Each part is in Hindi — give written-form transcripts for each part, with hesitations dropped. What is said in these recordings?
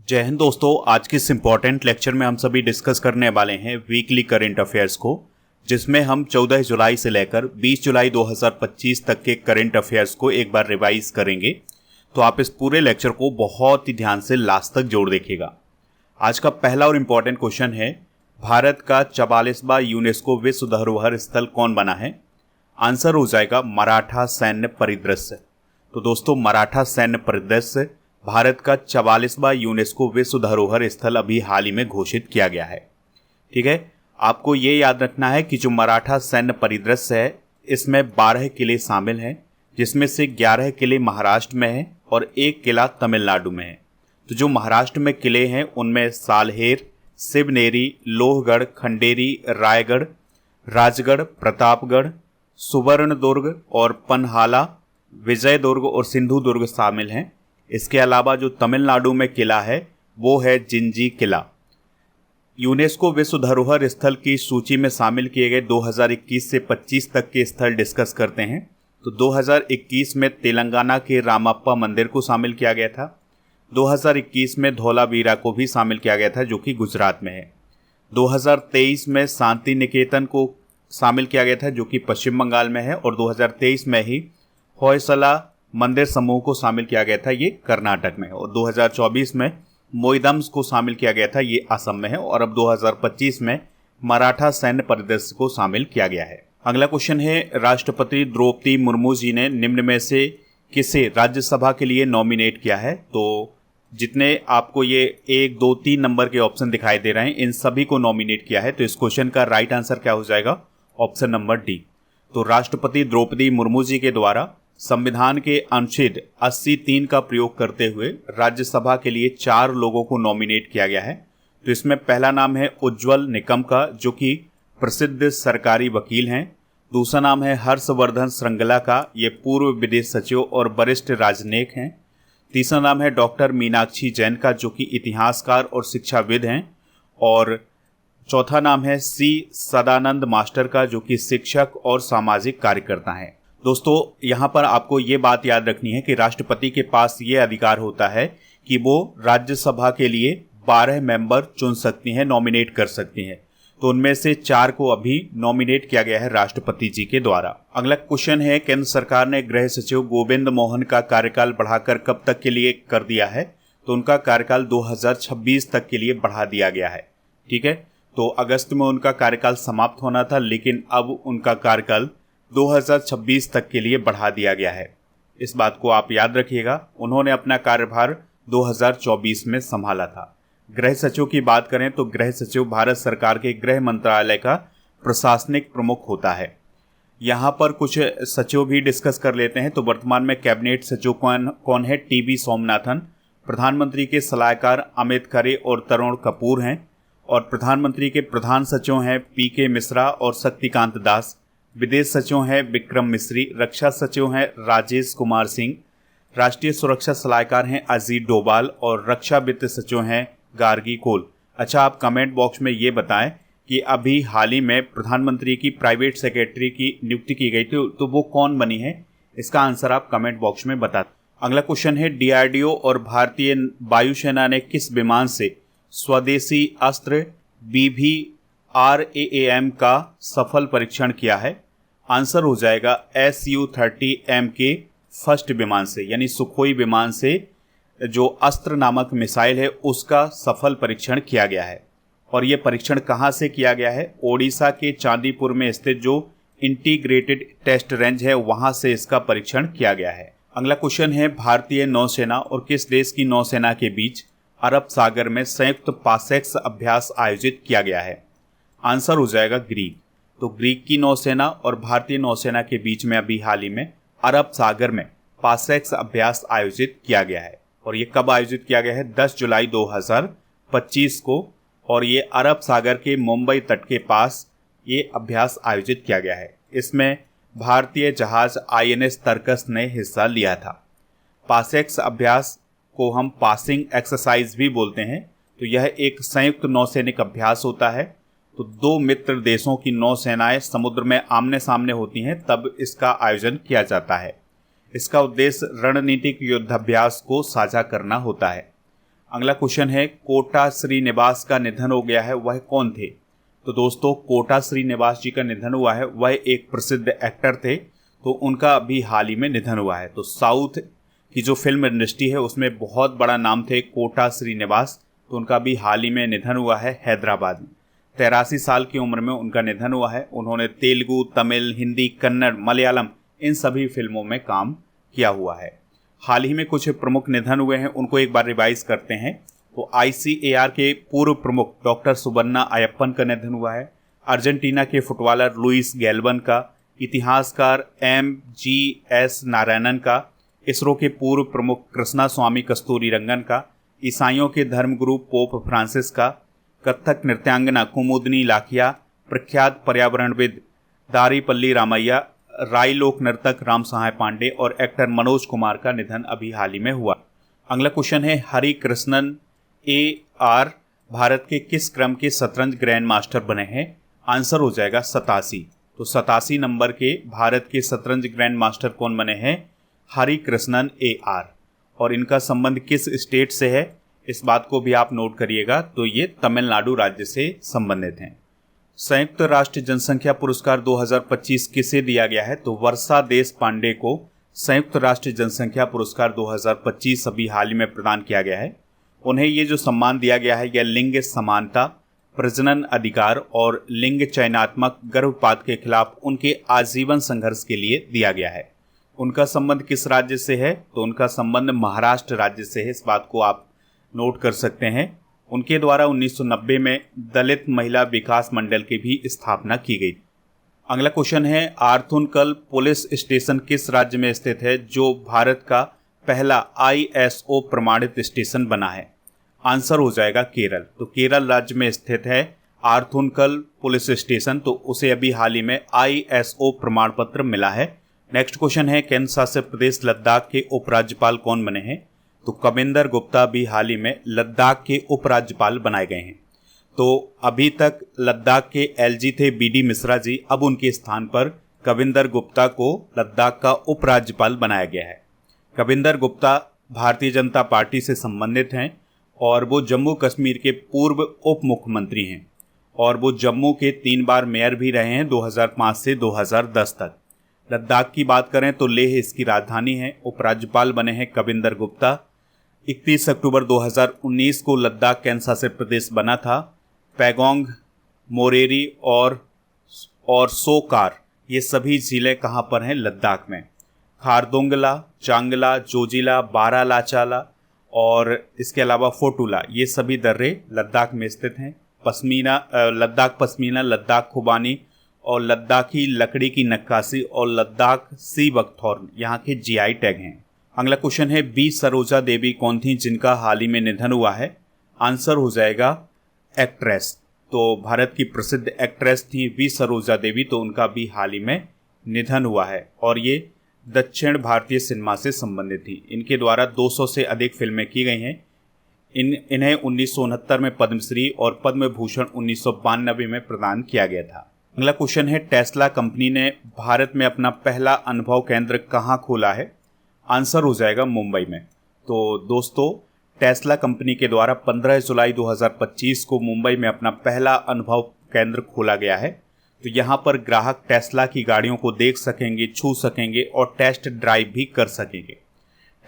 जय हिंद दोस्तों। आज के इस इम्पॉर्टेंट लेक्चर में हम सभी डिस्कस करने वाले हैं वीकली करंट अफेयर्स को, जिसमें हम 14 जुलाई से लेकर 20 जुलाई 2025 तक के करंट अफेयर्स को एक बार रिवाइज करेंगे। तो आप इस पूरे लेक्चर को बहुत ही ध्यान से लास्ट तक जोड़ देखिएगा। आज का पहला और इम्पॉर्टेंट क्वेश्चन है, भारत का 44वां यूनेस्को विश्व धरोहर स्थल कौन बना है? आंसर हो जाएगा मराठा सैन्य परिदृश्य। तो दोस्तों, मराठा सैन्य परिदृश्य भारत का 44वां यूनेस्को विश्व धरोहर स्थल अभी हाल ही में घोषित किया गया है। ठीक है, आपको ये याद रखना है कि जो मराठा सैन्य परिदृश्य है, इसमें 12 किले शामिल हैं, जिसमें से 11 किले महाराष्ट्र में हैं और 1 किला तमिलनाडु में है। तो जो महाराष्ट्र में किले हैं उनमें सालहेर, शिवनेरी, लोहगढ़, खंडेरी, रायगढ़, राजगढ़, प्रतापगढ़, सुवर्णदुर्ग और पन्हाला, विजयदुर्ग और सिंधुदुर्ग शामिल हैं। इसके अलावा जो तमिलनाडु में किला है वो है जिंजी किला। यूनेस्को विश्व धरोहर स्थल की सूची में शामिल किए गए 2021 से 25 तक के स्थल डिस्कस करते हैं। तो 2021 में तेलंगाना के रामप्पा मंदिर को शामिल किया गया था। 2021 में धौलावीरा को भी शामिल किया गया था, जो कि गुजरात में है। 2023 में शांति निकेतन को शामिल किया गया था, जो कि पश्चिम बंगाल में है। और 2023 में ही होयसला मंदिर समूह को शामिल किया गया था, ये कर्नाटक में है। और 2024 में मोइदम्स को शामिल किया गया था, ये असम में है। और अब 2025 में मराठा सैन्य परिदृश्य को शामिल किया गया है। अगला क्वेश्चन है, राष्ट्रपति द्रौपदी मुर्मू जी ने निम्न में से किसे राज्यसभा के लिए नॉमिनेट किया है? तो जितने आपको ये 1, 2, 3 नंबर के ऑप्शन दिखाई दे रहे हैं, इन सभी को नॉमिनेट किया है। तो इस क्वेश्चन का राइट आंसर क्या हो जाएगा? Option number D. तो राष्ट्रपति द्रौपदी मुर्मू जी के द्वारा संविधान के अनुच्छेद 83 का प्रयोग करते हुए राज्यसभा के लिए 4 लोगों को नॉमिनेट किया गया है। तो इसमें पहला नाम है उज्ज्वल निकम का, जो कि प्रसिद्ध सरकारी वकील हैं। दूसरा नाम है हर्षवर्धन श्रृंगला का, ये पूर्व विदेश सचिव और वरिष्ठ राजनयिक हैं। तीसरा नाम है डॉक्टर मीनाक्षी जैन का, जो कि इतिहासकार और शिक्षाविद हैं। और चौथा नाम है सी सदानंद मास्टर का, जो कि शिक्षक और सामाजिक कार्यकर्ता हैं। दोस्तों, यहाँ पर आपको ये बात याद रखनी है कि राष्ट्रपति के पास ये अधिकार होता है कि वो राज्यसभा के लिए 12 मेंबर चुन सकती हैं, नॉमिनेट कर सकती हैं। तो उनमें से 4 को अभी नॉमिनेट किया गया है राष्ट्रपति जी के द्वारा। अगला क्वेश्चन है, केंद्र सरकार ने गृह सचिव गोविंद मोहन का कार्यकाल बढ़ाकर कब तक के लिए कर दिया है? तो उनका कार्यकाल 2026 तक के लिए बढ़ा दिया गया है। ठीक है, तो अगस्त में उनका कार्यकाल समाप्त होना था, लेकिन अब उनका कार्यकाल 2026 तक के लिए बढ़ा दिया गया है। इस बात को आप याद रखिएगा। उन्होंने अपना कार्यभार 2024 में संभाला था। गृह सचिव की बात करें तो गृह सचिव भारत सरकार के गृह मंत्रालय का प्रशासनिक प्रमुख होता है। यहाँ पर कुछ सचिव भी डिस्कस कर लेते हैं। तो वर्तमान में कैबिनेट सचिव कौन है? टीबी सोमनाथन। प्रधानमंत्री के सलाहकार अमित खरे और तरुण कपूर हैं। और प्रधानमंत्री के प्रधान सचिव हैं पीके मिश्रा और शक्तिकांत दास। विदेश सचिव हैं विक्रम मिश्री। रक्षा सचिव हैं राजेश कुमार सिंह। राष्ट्रीय सुरक्षा सलाहकार हैं अजीत डोभाल। और रक्षा वित्त सचिव हैं गार्गी कोल। अच्छा, आप कमेंट बॉक्स में ये बताएं कि अभी हाल ही में प्रधानमंत्री की प्राइवेट सेक्रेटरी की नियुक्ति की गई थी, तो वो कौन बनी है? इसका आंसर आप कमेंट बॉक्स में बता। अगला क्वेश्चन है, डीआरडीओ और भारतीय वायुसेना ने किस विमान से स्वदेशी अस्त्र BVRAAM का सफल परीक्षण किया है? आंसर हो जाएगा Su-30M के फर्स्ट विमान से, यानी सुखोई विमान से जो अस्त्र नामक मिसाइल है उसका सफल परीक्षण किया गया है। और ये परीक्षण कहाँ से किया गया है? ओडिशा के चांदीपुर में स्थित जो इंटीग्रेटेड टेस्ट रेंज है वहाँ से इसका परीक्षण किया गया है। अगला क्वेश्चन है, भारतीय नौसेना और किस देश की नौसेना के बीच अरब सागर में संयुक्त पासेक्स अभ्यास आयोजित किया गया है? आंसर हो जाएगा ग्रीक। तो ग्रीक की नौसेना और भारतीय नौसेना के बीच में अभी हाल ही में अरब सागर में पासेक्स अभ्यास आयोजित किया गया है। और ये कब आयोजित किया गया है? 10 जुलाई 2025 को। और ये अरब सागर के मुंबई तट के पास ये अभ्यास आयोजित किया गया है। इसमें भारतीय जहाज INS तर्कस ने हिस्सा लिया था। पासेक्स अभ्यास को हम पासिंग एक्सरसाइज भी बोलते हैं। तो यह एक संयुक्त नौसैनिक अभ्यास होता है। तो 2 मित्र देशों की नौसेनाएं समुद्र में आमने सामने होती हैं, तब इसका आयोजन किया जाता है। इसका उद्देश्य रणनीतिक युद्धाभ्यास को साझा करना होता है। अगला क्वेश्चन है कोटा श्रीनिवास का निधन हो गया है, वह कौन थे? तो दोस्तों कोटा श्रीनिवास जी का निधन हुआ है, वह एक प्रसिद्ध एक्टर थे, तो उनका अभी हाल ही में निधन हुआ है। तो साउथ की जो फिल्म इंडस्ट्री है उसमें बहुत बड़ा नाम थे कोटा श्रीनिवास, तो उनका भी हाल ही में निधन हुआ है हैदराबाद में। 83 साल की उम्र में उनका निधन हुआ है। उन्होंने तेलुगु, तमिल, हिंदी, कन्नड़, मलयालम इन सभी फिल्मों में काम किया हुआ है। हाल ही में कुछ प्रमुख निधन हुए हैं, उनको एक बार रिवाइज करते हैं। तो ICAR के पूर्व प्रमुख डॉक्टर सुबन्ना अयप्पन का निधन हुआ है। अर्जेंटीना के फुटबॉलर लुइस गैल्वन का, इतिहासकार MGS नारायणन का, इसरो के पूर्व प्रमुख कृष्णा स्वामी कस्तूरीरंगन का, ईसाइयों के धर्मगुरु पोप फ्रांसिस का, कथक नृत्यांगना कुमुदनी लाखिया, प्रख्यात पर्यावरणविद दारीपल्ली रामैया, राय लोक नर्तक राम सहाय पांडे और एक्टर मनोज कुमार का निधन अभी हाल ही में हुआ। अगला क्वेश्चन है हरि कृष्णन AR भारत के किस क्रम के शतरंज ग्रैंड मास्टर बने हैं? आंसर हो जाएगा 87। तो 87 नंबर के भारत के शतरंज ग्रैंड मास्टर कौन बने हैं? हरि कृष्णन AR। और इनका संबंध किस स्टेट से है, इस बात को भी आप नोट करिएगा। तो ये तमिलनाडु राज्य से संबंधित हैं। संयुक्त राष्ट्र जनसंख्या पुरस्कार 2025 किसे दिया गया है? तो वर्षा देश पांडे को संयुक्त राष्ट्र जनसंख्या पुरस्कार 2025 अभी हाल ही में प्रदान किया गया है। उन्हें ये जो सम्मान दिया गया है यह लिंग समानता, प्रजनन अधिकार और लिंग चयनात्मक गर्भपात के खिलाफ उनके आजीवन संघर्ष के लिए दिया गया है। उनका संबंध किस राज्य से है? तो उनका संबंध महाराष्ट्र राज्य से है, इस बात को आप नोट कर सकते हैं। उनके द्वारा 1990 में दलित महिला विकास मंडल की भी स्थापना की गई। अगला क्वेश्चन है आर्थुनकल पुलिस स्टेशन किस राज्य में स्थित है जो भारत का पहला ISO प्रमाणित स्टेशन बना है? आंसर हो जाएगा केरल। तो केरल राज्य में स्थित है आर्थुनकल पुलिस स्टेशन, तो उसे अभी हाल ही में ISO प्रमाण पत्र मिला है। नेक्स्ट क्वेश्चन है केंद्र शासित प्रदेश लद्दाख के उपराज्यपाल कौन बने हैं? तो कविंदर गुप्ता भी हाल ही में लद्दाख के उपराज्यपाल बनाए गए हैं। तो अभी तक लद्दाख के LG थे BD मिश्रा जी, अब उनके स्थान पर कविंदर गुप्ता को लद्दाख का उपराज्यपाल बनाया गया है। कविंदर गुप्ता भारतीय जनता पार्टी से संबंधित हैं और वो जम्मू कश्मीर के पूर्व उप मुख्यमंत्री हैं और वो जम्मू के 3 बार मेयर भी रहे हैं 2005 से 2010 तक। लद्दाख की बात करें तो लेह इसकी राजधानी है। उपराज्यपाल बने हैं कविंदर गुप्ता। 31 अक्टूबर 2019 को लद्दाख केंद्र शासित प्रदेश बना था। पैगोंग, मोरेरी और सोकार ये सभी जिले कहाँ पर हैं? लद्दाख में। खारदोंगला, चांगला, जोजिला, बारालाचाला और इसके अलावा फोटुला ये सभी दर्रे लद्दाख में स्थित हैं। लद्दाख पश्मीना, लद्दाख खुबानी और लद्दाखी लकड़ी की नक्काशी और लद्दाख सी बकथॉर्न यहाँ के GI टैग हैं। अगला क्वेश्चन है बी सरोजा देवी कौन थी जिनका हाल ही में निधन हुआ है? आंसर हो जाएगा एक्ट्रेस। तो भारत की प्रसिद्ध एक्ट्रेस थी बी सरोजा देवी, तो उनका भी हाल ही में निधन हुआ है और ये दक्षिण भारतीय सिनेमा से संबंधित थी। इनके द्वारा 200 से अधिक फिल्में की गई हैं। इन्हें 1969 में पद्मश्री और पद्म भूषण 1992 में प्रदान किया गया था। अगला क्वेश्चन है टेस्ला कंपनी ने भारत में अपना पहला अनुभव केंद्र कहाँ खोला है? आंसर हो जाएगा मुंबई में। तो दोस्तों टेस्ला कंपनी के द्वारा 15 जुलाई 2025 को मुंबई में अपना पहला अनुभव केंद्र खोला गया है। तो यहाँ पर ग्राहक टेस्ला की गाड़ियों को देख सकेंगे, छू सकेंगे और टेस्ट ड्राइव भी कर सकेंगे।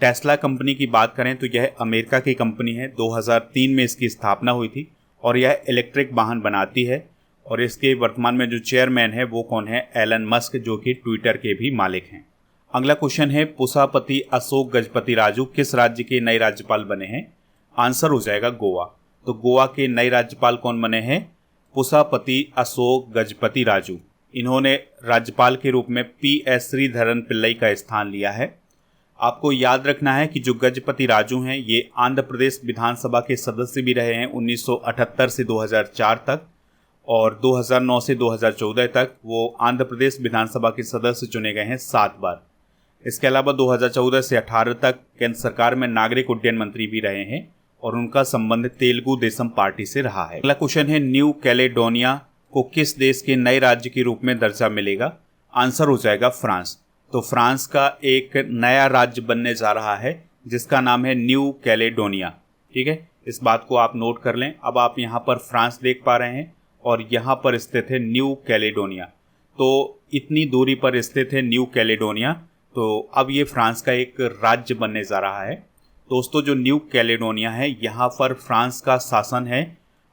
टेस्ला कंपनी की बात करें तो यह अमेरिका की कंपनी है। 2003 में इसकी स्थापना हुई थी और यह इलेक्ट्रिक वाहन बनाती है और इसके वर्तमान में जो चेयरमैन है वो कौन है? एलन मस्क, जो कि ट्विटर के भी मालिक हैं। अगला क्वेश्चन है पुसापति अशोक गजपति राजू किस राज्य के नए राज्यपाल बने हैं? आंसर हो जाएगा गोवा। तो गोवा के नए राज्यपाल कौन बने हैं? पुसापति अशोक गजपति राजू। इन्होंने राज्यपाल के रूप में PS श्रीधरन पिल्लई का स्थान लिया है। आपको याद रखना है कि जो गजपति राजू हैं ये आंध्र प्रदेश विधानसभा के सदस्य भी रहे हैं 1978 से 2004 तक और 2009 से 2014 तक वो आंध्र प्रदेश विधानसभा के सदस्य चुने गए हैं 7 बार। इसके अलावा 2014 से 18 तक केंद्र सरकार में नागरिक उड्डयन मंत्री भी रहे हैं और उनका संबंध तेलुगु देशम पार्टी से रहा है। अगला क्वेश्चन है न्यू कैलेडोनिया को किस देश के नए राज्य के रूप में दर्जा मिलेगा? आंसर हो जाएगा फ्रांस। तो फ्रांस का एक नया राज्य बनने जा रहा है जिसका नाम है न्यू कैलेडोनिया। ठीक है, इस बात को आप नोट कर लें। अब आप यहाँ पर फ्रांस देख पा रहे हैं और यहाँ पर स्थित है न्यू कैलेडोनिया। तो इतनी दूरी पर स्थित है न्यू कैलेडोनिया। तो अब ये फ्रांस का एक राज्य बनने जा रहा है। दोस्तों, जो न्यू कैलेडोनिया है यहाँ पर फ्रांस का शासन है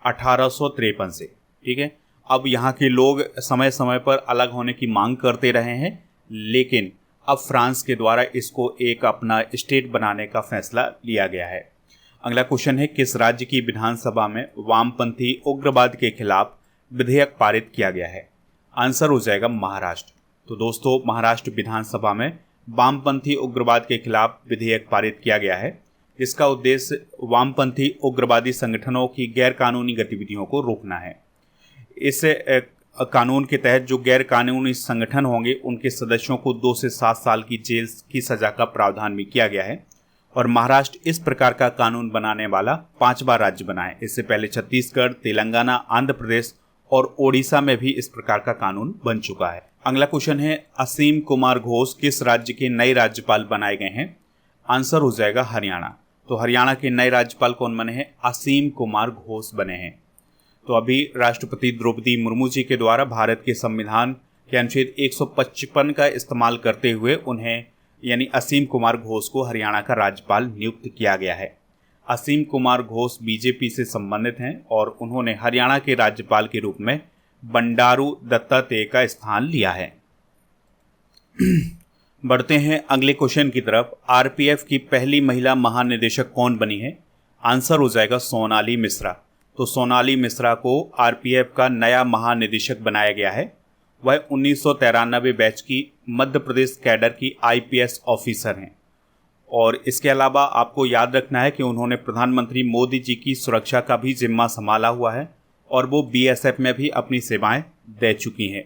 1853 से। ठीक है, अब यहाँ के लोग समय समय पर अलग होने की मांग करते रहे हैं, लेकिन अब फ्रांस के द्वारा इसको एक अपना स्टेट बनाने का फैसला लिया गया है। अगला क्वेश्चन है, किस राज्य की विधानसभा में वामपंथी उग्रवाद के खिलाफ विधेयक पारित किया गया है? आंसर हो जाएगा महाराष्ट्र। तो दोस्तों, महाराष्ट्र विधानसभा में वामपंथी उग्रवाद के खिलाफ विधेयक पारित किया गया है, जिसका उद्देश्य वामपंथी उग्रवादी संगठनों की गैरकानूनी गतिविधियों को रोकना है। इस कानून के तहत जो गैर कानूनी संगठन होंगे उनके सदस्यों को 2 से 7 साल की जेल की सजा का प्रावधान भी किया गया है। और महाराष्ट्र इस प्रकार का कानून बनाने वाला 5वां राज्य बना है। इससे पहले छत्तीसगढ़, तेलंगाना, आंध्र प्रदेश और ओडिशा में भी इस प्रकार का कानून बन चुका है। अगला क्वेश्चन है, असीम कुमार घोष किस राज्य के नए राज्यपाल बनाए गए हैं? आंसर हो जाएगा हरियाणा। तो हरियाणा के नए राज्यपाल कौन बने हैं? असीम कुमार घोष बने हैं। तो अभी राष्ट्रपति द्रौपदी मुर्मू जी के द्वारा भारत के संविधान के अनुच्छेद 155 का इस्तेमाल करते हुए उन्हें यानी असीम कुमार घोष को हरियाणा का राज्यपाल नियुक्त किया गया है। असीम कुमार घोष बीजेपी से संबंधित हैं और उन्होंने हरियाणा के राज्यपाल के रूप में बंडारू दत्तात्रेय का स्थान लिया है। बढ़ते हैं अगले क्वेश्चन की तरफ। आरपीएफ की पहली महिला महानिदेशक कौन बनी है? आंसर हो जाएगा सोनाली मिश्रा। तो सोनाली मिश्रा को आरपीएफ का नया महानिदेशक बनाया गया है। वह 1993 बैच की मध्य प्रदेश कैडर की आईपीएस ऑफिसर हैं। और इसके अलावा आपको याद रखना है कि उन्होंने प्रधानमंत्री मोदी जी की सुरक्षा का भी जिम्मा संभाला हुआ है और वो बीएसएफ में भी अपनी सेवाएं दे चुकी हैं।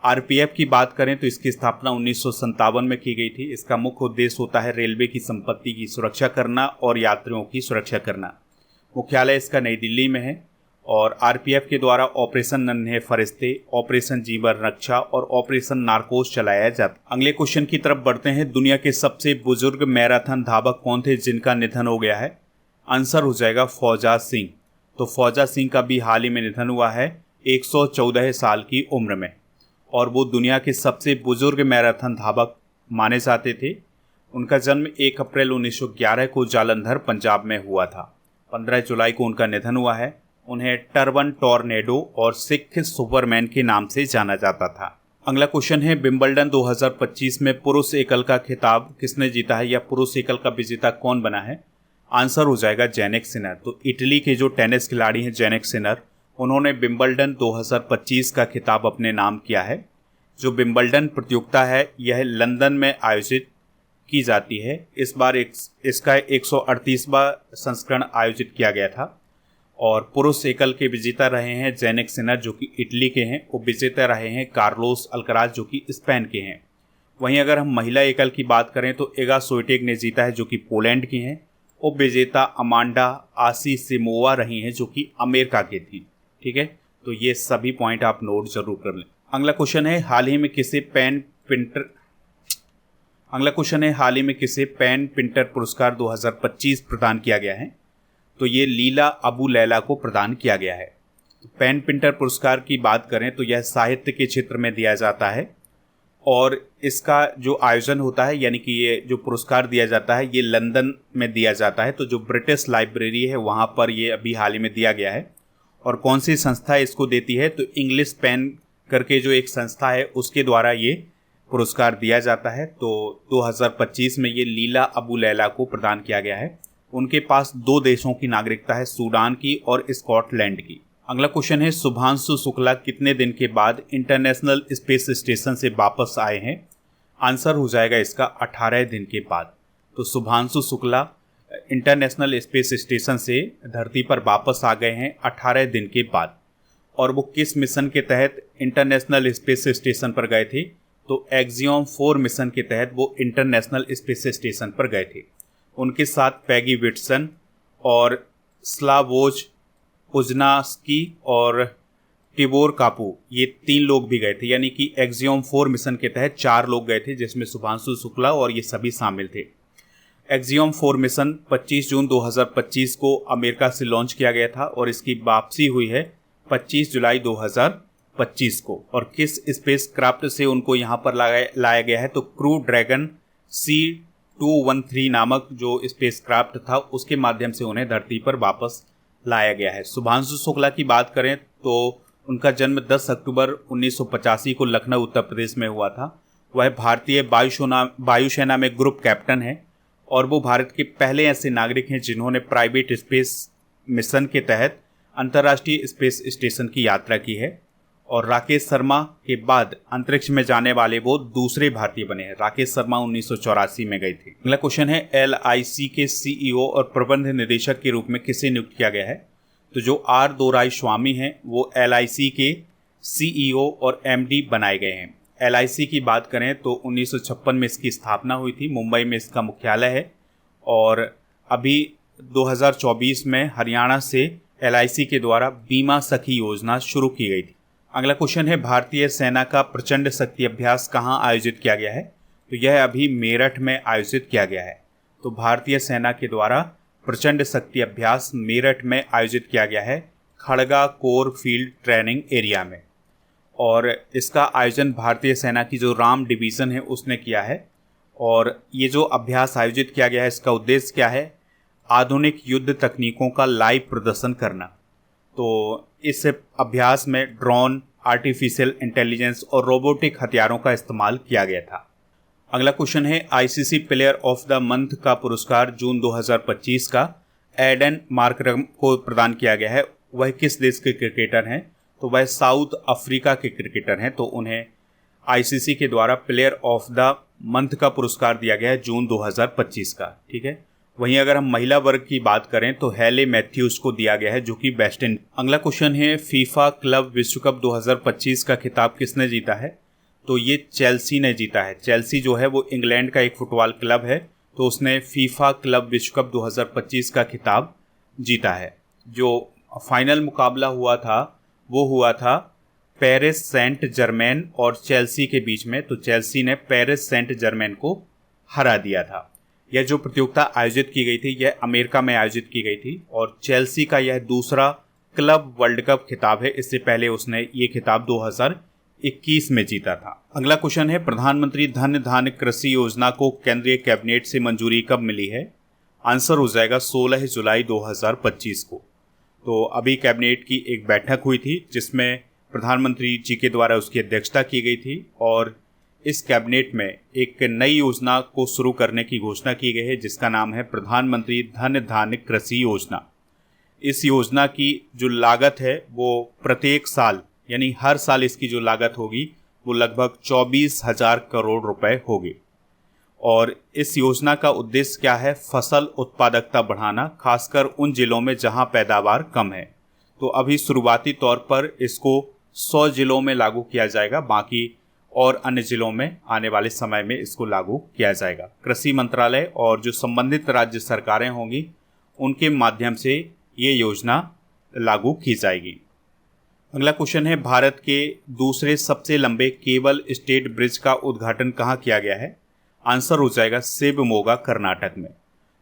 आरपीएफ की बात करें तो इसकी स्थापना 1957 में की गई थी। इसका मुख्य उद्देश्य होता है रेलवे की संपत्ति की सुरक्षा करना और यात्रियों की सुरक्षा करना। मुख्यालय इसका नई दिल्ली में है और आरपीएफ के द्वारा ऑपरेशन नन्हे फरिश्ते, ऑपरेशन जीवन रक्षा और ऑपरेशन नारकोस चलाया जाता। अगले क्वेश्चन की तरफ बढ़ते हैं। दुनिया के सबसे बुजुर्ग मैराथन धावक कौन थे जिनका निधन हो गया है? आंसर हो जाएगा फौजा सिंह। तो फौजा सिंह का भी हाल ही में निधन हुआ है 114 साल की उम्र में और वो दुनिया के सबसे बुजुर्ग मैराथन धावक माने जाते थे। उनका जन्म 1 अप्रैल 1911 को जालंधर पंजाब में हुआ था। 15 जुलाई को उनका निधन हुआ है। उन्हें टर्बन टॉर्नेडो और सिख सुपरमैन के नाम से जाना जाता था। अगला क्वेश्चन है, विंबलडन 2025 में पुरुष एकल का खिताब किसने जीता है या पुरुष एकल का विजेता कौन बना है? आंसर हो जाएगा जैनिक सिनर। तो इटली के जो टेनिस खिलाड़ी हैं जैनिक सिनर, उन्होंने विंबलडन 2025 का खिताब अपने नाम किया है। जो विंबलडन प्रतियोगिता है यह लंदन में आयोजित की जाती है। इस बार इसका 138वां संस्करण आयोजित किया गया था और पुरुष एकल के विजेता रहे हैं जैनिक सिनर जो कि इटली के हैं। वो विजेता रहे हैं कार्लोस अल्कराज जो कि स्पेन के हैं। वहीं अगर हम महिला एकल की बात करें तो एगा स्विएटेक ने जीता है जो कि पोलैंड की हैं। उप विजेता अमांडा आसीसिमोवा रही हैं जो कि अमेरिका की थी। ठीक है, तो ये सभी पॉइंट आप नोट जरूर कर लें। अगला क्वेश्चन है, हाल ही में किसे पेन पिंटर पुरस्कार 2025 प्रदान किया गया है? तो ये लीला अबू लैला को प्रदान किया गया है। तो पेन पिंटर पुरस्कार की बात करें तो यह साहित्य के क्षेत्र में दिया जाता है और इसका जो आयोजन होता है यानी कि ये जो पुरस्कार दिया जाता है ये लंदन में दिया जाता है। तो जो ब्रिटिश लाइब्रेरी है वहाँ पर ये अभी हाल ही में दिया गया है। और कौन सी संस्था इसको देती है? तो इंग्लिश पेन करके जो एक संस्था है उसके द्वारा ये पुरस्कार दिया जाता है। तो 2025 में ये लीला अबू लैला को प्रदान किया गया है। उनके पास 2 देशों की नागरिकता है, सूडान की और स्कॉटलैंड की। अगला क्वेश्चन है, शुभांशु शुक्ला कितने दिन के बाद इंटरनेशनल स्पेस स्टेशन से वापस आए हैं? आंसर हो जाएगा इसका 18 दिन के बाद। तो Shubhanshu Shukla international space station से धरती पर वापस आ गए हैं 18 दिन के बाद। और वो किस मिशन के तहत इंटरनेशनल स्पेस स्टेशन पर गए थे? तो एक्सियोम 4 मिशन के तहत वो इंटरनेशनल स्पेस स्टेशन पर गए थे। उनके साथ पैगी विटसन और स्लावोज उजनास्की और टिबोर कापू ये 3 लोग भी गए थे। यानी कि एक्सियोम 4 मिशन के तहत 4 लोग गए थे जिसमें शुभांशु शुक्ला और ये सभी शामिल थे। एक्सियोम 4 मिशन 25 जून 2025 को अमेरिका से लॉन्च किया गया था और इसकी वापसी हुई है 25 जुलाई 2025 को। और किस स्पेस क्राफ्ट से उनको यहाँ पर लाया गया है, तो क्रू ड्रैगन C213 नामक जो स्पेस क्राफ्ट था उसके माध्यम से उन्हें धरती पर वापस लाया गया है। शुभांशु शुक्ला की बात करें तो उनका जन्म 10 अक्टूबर 1985 को लखनऊ उत्तर प्रदेश में हुआ था। वह भारतीय वायुसेना में ग्रुप कैप्टन है और वो भारत के पहले ऐसे नागरिक हैं जिन्होंने प्राइवेट स्पेस मिशन के तहत अंतर्राष्ट्रीय स्पेस स्टेशन की यात्रा की है। और राकेश शर्मा के बाद अंतरिक्ष में जाने वाले वो दूसरे भारतीय बने हैं। राकेश शर्मा 1984 में गए थे। अगला क्वेश्चन है, LIC के CEO और प्रबंध निदेशक के रूप में किसे नियुक्त किया गया है? तो जो R दोराईस्वामी हैं वो LIC के CEO और MD बनाए गए हैं। LIC की बात करें तो 1956 में इसकी स्थापना हुई थी, मुंबई में इसका मुख्यालय है और अभी 2024 में हरियाणा से LIC के द्वारा बीमा सखी योजना शुरू की गई थी। अगला क्वेश्चन है, भारतीय सेना का प्रचंड शक्ति अभ्यास कहाँ आयोजित किया गया है? तो यह अभी मेरठ में आयोजित किया गया है। तो भारतीय सेना के द्वारा प्रचंड शक्ति अभ्यास मेरठ में आयोजित किया गया है, Khadga core field training area में। और इसका आयोजन भारतीय सेना की जो राम डिवीज़न है उसने किया है। और ये जो अभ्यास आयोजित किया गया है इसका उद्देश्य क्या है? आधुनिक युद्ध तकनीकों का लाइव प्रदर्शन करना। तो इस अभ्यास में ड्रोन, आर्टिफिशियल इंटेलिजेंस और रोबोटिक हथियारों का इस्तेमाल किया गया था। अगला क्वेश्चन है, ICC player of the month का पुरस्कार जून 2025 का एडन मार्करम को प्रदान किया गया है। वह किस देश के क्रिकेटर हैं? तो वह साउथ अफ्रीका के क्रिकेटर हैं। तो उन्हें ICC के द्वारा प्लेयर ऑफ द मंथ का पुरस्कार दिया गया है जून 2025 का। ठीक है। वहीं अगर हम महिला वर्ग की बात करें तो हेले मैथ्यूज को दिया गया है जो कि वेस्ट इंडीज। अगला क्वेश्चन है, फीफा क्लब विश्व कप 2025 का खिताब किसने जीता है? तो ये चेल्सी ने जीता है। चेल्सी जो है वो इंग्लैंड का एक फुटबॉल क्लब है, तो उसने फीफा क्लब विश्व कप 2025 का खिताब जीता है। जो फाइनल मुकाबला हुआ था वो हुआ था पेरिस सेंट जर्मेन और चेल्सी के बीच में। तो चेल्सी ने पेरिस सेंट जर्मेन को हरा दिया था। यह जो प्रतियोगिता आयोजित की गई थी यह अमेरिका में आयोजित की गई थी और चेल्सी का यह दूसरा क्लब वर्ल्ड कप खिताब है। इससे पहले उसने ये खिताब 2021 में जीता था। अगला क्वेश्चन है, प्रधानमंत्री धन धान्य कृषि योजना को केंद्रीय कैबिनेट से मंजूरी कब मिली है? आंसर हो जाएगा 16 जुलाई 2025 को। तो अभी कैबिनेट की एक बैठक हुई थी जिसमें प्रधानमंत्री जी के द्वारा उसकी अध्यक्षता की गई थी और इस कैबिनेट में एक नई योजना को शुरू करने की घोषणा की गई है जिसका नाम है प्रधानमंत्री धन धान्य कृषि योजना। इस योजना की जो लागत है वो प्रत्येक साल यानी हर साल इसकी जो लागत होगी वो लगभग 24,000 करोड़ रुपए होगी। और इस योजना का उद्देश्य क्या है? फसल उत्पादकता बढ़ाना, खासकर उन जिलों में जहां पैदावार कम है। तो अभी शुरुआती तौर पर इसको 100 जिलों में लागू किया जाएगा, बाकी और अन्य जिलों में आने वाले समय में इसको लागू किया जाएगा। कृषि मंत्रालय और जो संबंधित राज्य सरकारें होंगी उनके माध्यम से ये योजना लागू की जाएगी। अगला क्वेश्चन है, भारत के दूसरे सबसे लंबे केबल स्टेट ब्रिज का उद्घाटन कहाँ किया गया है? आंसर हो जाएगा शिवमोगा, कर्नाटक में।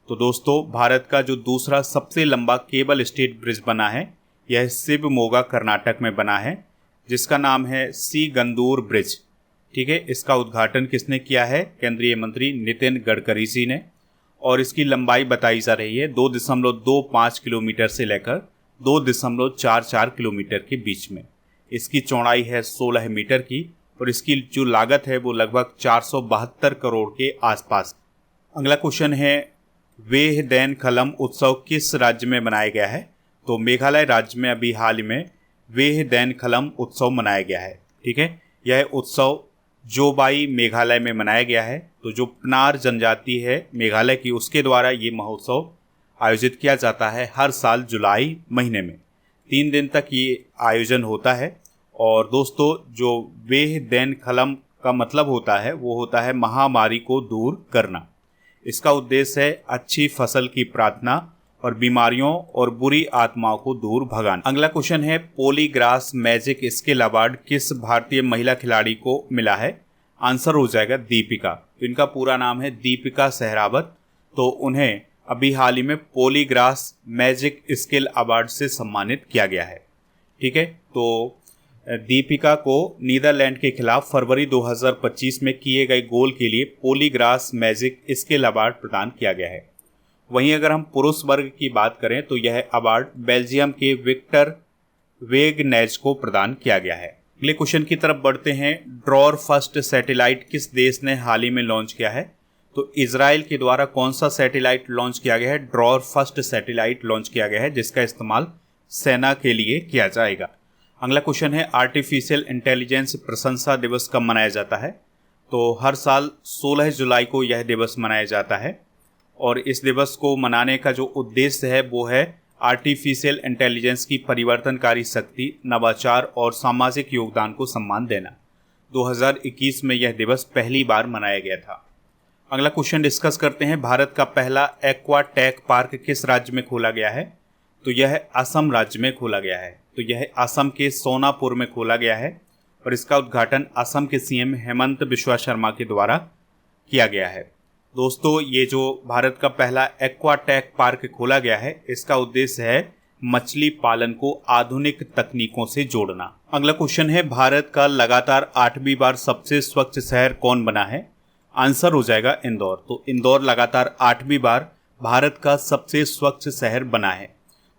तो दोस्तों, भारत का जो दूसरा सबसे लंबा केबल स्टेट ब्रिज बना है यह शिवमोगा, कर्नाटक में बना है, जिसका नाम है सीगंदूर ब्रिज। ठीक है। इसका उद्घाटन किसने किया है? केंद्रीय मंत्री नितिन गडकरी जी ने। और इसकी लंबाई बताई जा रही है 2.25 किलोमीटर से लेकर 2.44 किलोमीटर के बीच में। इसकी चौड़ाई है 16 मीटर की और इसकी जो लागत है वो लगभग 472 करोड़ के आसपास। अगला क्वेश्चन है, वेह देन खलम उत्सव किस राज्य में मनाया गया है? तो मेघालय राज्य में अभी हाल में वेह देन खलम उत्सव मनाया गया है। ठीक है। यह उत्सव जोबाई मेघालय में मनाया गया है। तो जो पनार जनजाति है मेघालय की उसके द्वारा ये महोत्सव आयोजित किया जाता है हर साल जुलाई महीने में। 3 दिन तक ये आयोजन होता है। और दोस्तों, जो वेह देन खलम का मतलब होता है वो होता है महामारी को दूर करना। इसका उद्देश्य है अच्छी फसल की प्रार्थना और बीमारियों और बुरी आत्माओं को दूर भगाना। अगला क्वेश्चन है, पॉलीग्रास मैजिक स्किल अवार्ड किस भारतीय महिला खिलाड़ी को मिला है? आंसर हो जाएगा दीपिका। तो इनका पूरा नाम है दीपिका सहरावत। तो उन्हें अभी हाल ही में पॉलीग्रास मैजिक स्किल अवार्ड से सम्मानित किया गया है। ठीक है, तो दीपिका को नीदरलैंड के खिलाफ फरवरी 2025 में किए गए गोल के लिए पॉलीग्रास मैजिक स्किल अवार्ड प्रदान किया गया है। वहीं अगर हम पुरुष वर्ग की बात करें तो यह अवार्ड बेल्जियम के विक्टर वेगनेज को प्रदान किया गया है। अगले क्वेश्चन की तरफ बढ़ते हैं। ड्रॉर फर्स्ट सैटेलाइट किस देश ने हाल ही में लॉन्च किया है? तो इजराइल के द्वारा कौन सा सैटेलाइट लॉन्च किया गया है? ड्रॉर फर्स्ट सैटेलाइट लॉन्च किया गया है, जिसका इस्तेमाल सेना के लिए किया जाएगा। अगला क्वेश्चन है, आर्टिफिशियल इंटेलिजेंस प्रशंसा दिवस कब मनाया जाता है? तो हर साल 16 जुलाई को यह दिवस मनाया जाता है और इस दिवस को मनाने का जो उद्देश्य है वो है आर्टिफिशियल इंटेलिजेंस की परिवर्तनकारी शक्ति, नवाचार और सामाजिक योगदान को सम्मान देना। 2021 में यह दिवस पहली बार मनाया गया था। अगला क्वेश्चन डिस्कस करते हैं। भारत का पहला एक्वा टेक पार्क किस राज्य में खोला गया है? तो यह असम राज्य में खोला गया है। तो यह असम के सोनापुर में खोला गया है और इसका उद्घाटन असम के सीएम हेमंत बिश्वा शर्मा के द्वारा किया गया है। दोस्तों, ये जो भारत का पहला एक्वा टेक पार्क खोला गया है, इसका उद्देश्य है मछली पालन को आधुनिक तकनीकों से जोड़ना। अगला क्वेश्चन है, भारत का लगातार 8वीं बार सबसे स्वच्छ शहर कौन बना है? आंसर हो जाएगा इंदौर। तो इंदौर लगातार 8वीं बार भारत का सबसे स्वच्छ शहर बना है।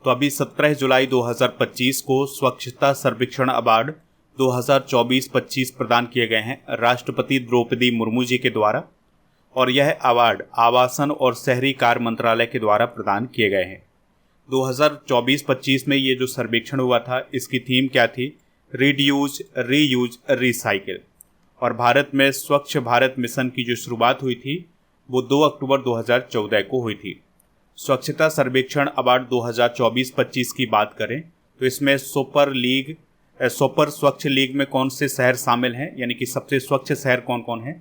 तो अभी 17 जुलाई 2025 को स्वच्छता सर्वेक्षण अवार्ड 2024-25 प्रदान किए गए हैं राष्ट्रपति द्रौपदी मुर्मू जी के द्वारा और यह अवार्ड आवासन और शहरी कार्य मंत्रालय के द्वारा प्रदान किए गए हैं। 2024-25 में ये जो सर्वेक्षण हुआ था, इसकी थीम क्या थी? Reduce, reuse, recycle. और भारत में स्वच्छ भारत मिशन की जो शुरुआत हुई थी वो 2 अक्टूबर 2014 को हुई थी। स्वच्छता सर्वेक्षण अवार्ड 2024-25 की बात करें तो इसमें सुपर स्वच्छ लीग में कौन से शहर शामिल हैं, यानी कि सबसे स्वच्छ शहर कौन कौन हैं?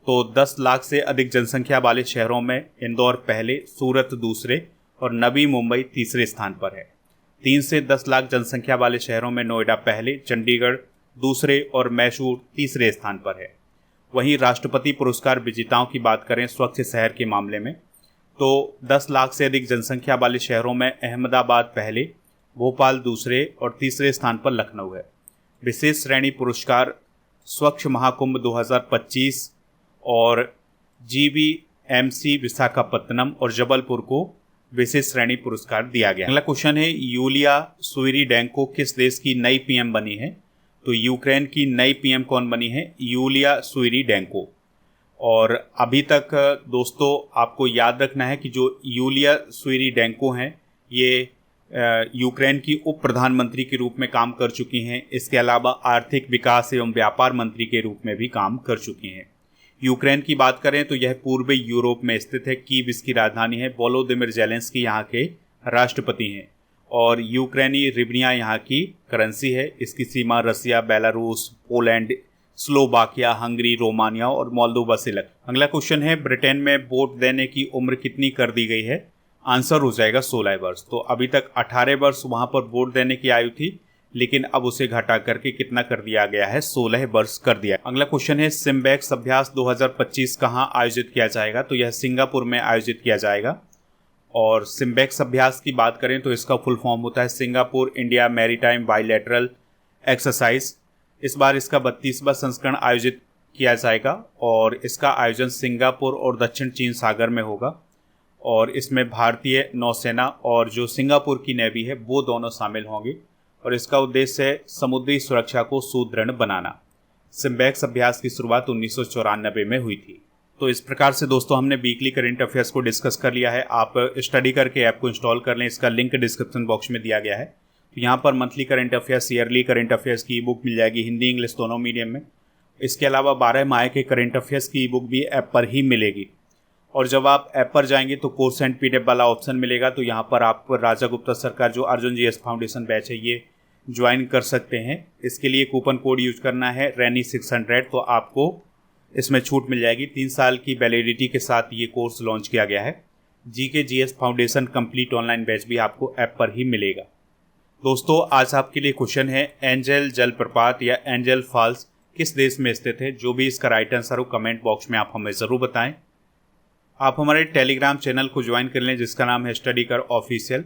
तो 10 लाख से अधिक जनसंख्या वाले शहरों में इंदौर पहले, सूरत दूसरे और नवी मुंबई तीसरे स्थान पर है। 3 से 10 लाख जनसंख्या वाले शहरों में नोएडा पहले, चंडीगढ़ दूसरे और मैसूर तीसरे स्थान पर है। वहीं राष्ट्रपति पुरस्कार विजेताओं की बात करें स्वच्छ शहर के मामले में तो 10 लाख से अधिक जनसंख्या वाले शहरों में अहमदाबाद पहले, भोपाल दूसरे और तीसरे स्थान पर लखनऊ है। विशेष श्रेणी पुरस्कार स्वच्छ महाकुंभ 2025 और GVMC विशाखापत्तनम और जबलपुर को विशेष श्रेणी पुरस्कार दिया गया। अगला क्वेश्चन है, यूलिया स्विरिडेंको किस देश की नई पीएम बनी है? तो यूक्रेन की नई पीएम कौन बनी है? यूलिया स्विरिडेंको। और अभी तक दोस्तों आपको याद रखना है कि जो यूलिया स्विरिडेंको हैं ये यूक्रेन की उप प्रधानमंत्री के रूप में काम कर चुकी हैं। इसके अलावा आर्थिक विकास एवं व्यापार मंत्री के रूप में भी काम कर चुकी हैं। यूक्रेन की बात करें तो यह पूर्वी यूरोप में स्थित है। कीव इसकी राजधानी है। वोलोदिमिर जेलेंस्की यहाँ के राष्ट्रपति हैं और यूक्रेनी रिवनिया यहाँ की करेंसी है। इसकी सीमा Russia, Belarus, Poland, Slovakia, Hungary, Romania और मोल्दोवा से लग। अगला क्वेश्चन है, ब्रिटेन में वोट देने की उम्र कितनी कर दी गई है? आंसर हो जाएगा 16 वर्ष। तो अभी तक 18 वर्ष वहाँ पर वोट देने की आयु थी, लेकिन अब उसे घटा करके कितना कर दिया गया है? 16 वर्ष कर दिया। अगला क्वेश्चन है, सिम्बैक्स अभ्यास 2025 कहाँ आयोजित किया जाएगा? तो यह सिंगापुर में आयोजित किया जाएगा। और सिम्बैक्स अभ्यास की बात करें तो इसका फुल फॉर्म होता है Singapore India maritime bilateral exercise. इस बार इसका 32वां संस्करण आयोजित किया जाएगा और इसका आयोजन सिंगापुर और दक्षिण चीन सागर में होगा और इसमें भारतीय नौसेना और जो सिंगापुर की नेवी है वो दोनों शामिल होंगे और इसका उद्देश्य है समुद्री सुरक्षा को सुदृढ़ बनाना। सिम्बैक्स अभ्यास की शुरुआत 1994 में हुई थी। तो इस प्रकार से दोस्तों हमने वीकली करंट अफेयर्स को डिस्कस कर लिया है। आप स्टडी करके ऐप को इंस्टॉल कर लें, इसका लिंक डिस्क्रिप्शन बॉक्स में दिया गया है। तो यहाँ पर monthly current affairs, yearly current affairs की ई बुक मिल जाएगी हिंदी इंग्लिश दोनों मीडियम में। इसके अलावा 12 माह के करंट अफेयर्स की ई बुक भी ऐप पर ही मिलेगी। और जब आप ऐप पर जाएंगे तो कोर्स एंड PDF वाला ऑप्शन मिलेगा। तो यहाँ पर आप राजा गुप्ता सर का जो अर्जुन GS फाउंडेशन बैच है ये ज्वाइन कर सकते हैं। इसके लिए कूपन कोड यूज करना है RENI600। तो आपको इसमें छूट मिल जाएगी। 3 साल की वैलिडिटी के साथ ये कोर्स लॉन्च किया गया है। GK GS foundation complete online batch भी आपको ऐप पर ही मिलेगा। दोस्तों आज आपके लिए क्वेश्चन है, एंजल जलप्रपात या एंजल फॉल्स किस देश में स्थित है? जो भी इसका राइट आंसर हो कमेंट बॉक्स में आप हमें ज़रूर बताएं। आप हमारे टेलीग्राम चैनल को ज्वाइन कर लें जिसका नाम है स्टडी कर ऑफिशियल।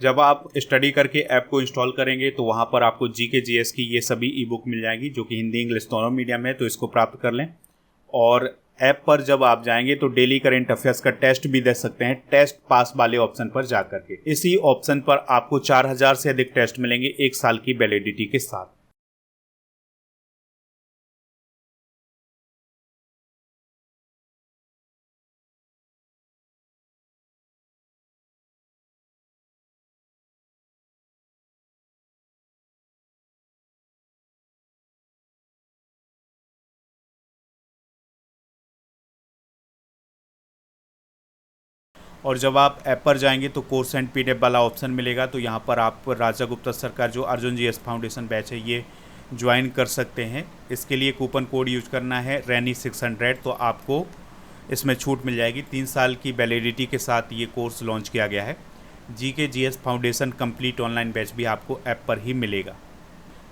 जब आप स्टडी करके ऐप को इंस्टॉल करेंगे तो वहाँ पर आपको जीके जीएस की ये सभी ई बुक मिल जाएंगी जो कि हिंदी इंग्लिश दोनों मीडियम है, तो इसको प्राप्त कर लें। और ऐप पर जब आप जाएंगे तो डेली करेंट अफेयर्स का टेस्ट भी दे सकते हैं, टेस्ट पास वाले ऑप्शन पर जा करके। इसी ऑप्शन पर आपको 4000 से अधिक टेस्ट मिलेंगे 1 साल की वैलिडिटी के साथ। और जब आप ऐप पर जाएंगे तो कोर्स एंड पीडीएफ वाला ऑप्शन मिलेगा, तो यहाँ पर आप राजा गुप्ता सर का जो अर्जुन जीएस फाउंडेशन बैच है ये ज्वाइन कर सकते हैं। इसके लिए कूपन कोड यूज करना है रैनी600, तो आपको इसमें छूट मिल जाएगी। 3 साल की वैलिडिटी के साथ ये कोर्स लॉन्च किया गया है। GK GS foundation complete online batch भी आपको ऐप पर ही मिलेगा।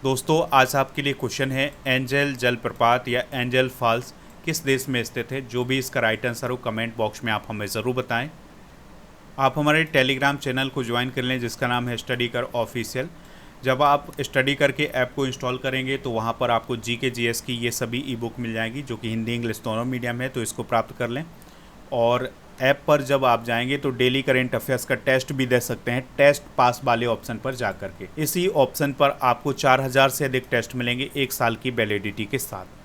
दोस्तों, आज आपके लिए क्वेश्चन है, एंजल जलप्रपात या एंजल फॉल्स किस देश में स्थित है? जो भी इसका राइट आंसर हो कमेंट बॉक्स में आप हमें ज़रूर बताएं। आप हमारे टेलीग्राम चैनल को ज्वाइन कर लें जिसका नाम है स्टडी कर ऑफिशियल। जब आप स्टडी करके ऐप को इंस्टॉल करेंगे तो वहाँ पर आपको जीके जीएस की ये सभी ई बुक मिल जाएंगी जो कि हिंदी इंग्लिश दोनों मीडियम है, तो इसको प्राप्त कर लें। और ऐप पर जब आप जाएंगे तो डेली करेंट अफेयर्स का टेस्ट भी दे सकते हैं, टेस्ट पास वाले ऑप्शन पर जा करके। इसी ऑप्शन पर आपको 4000 से अधिक टेस्ट मिलेंगे 1 साल की वैलिडिटी के साथ।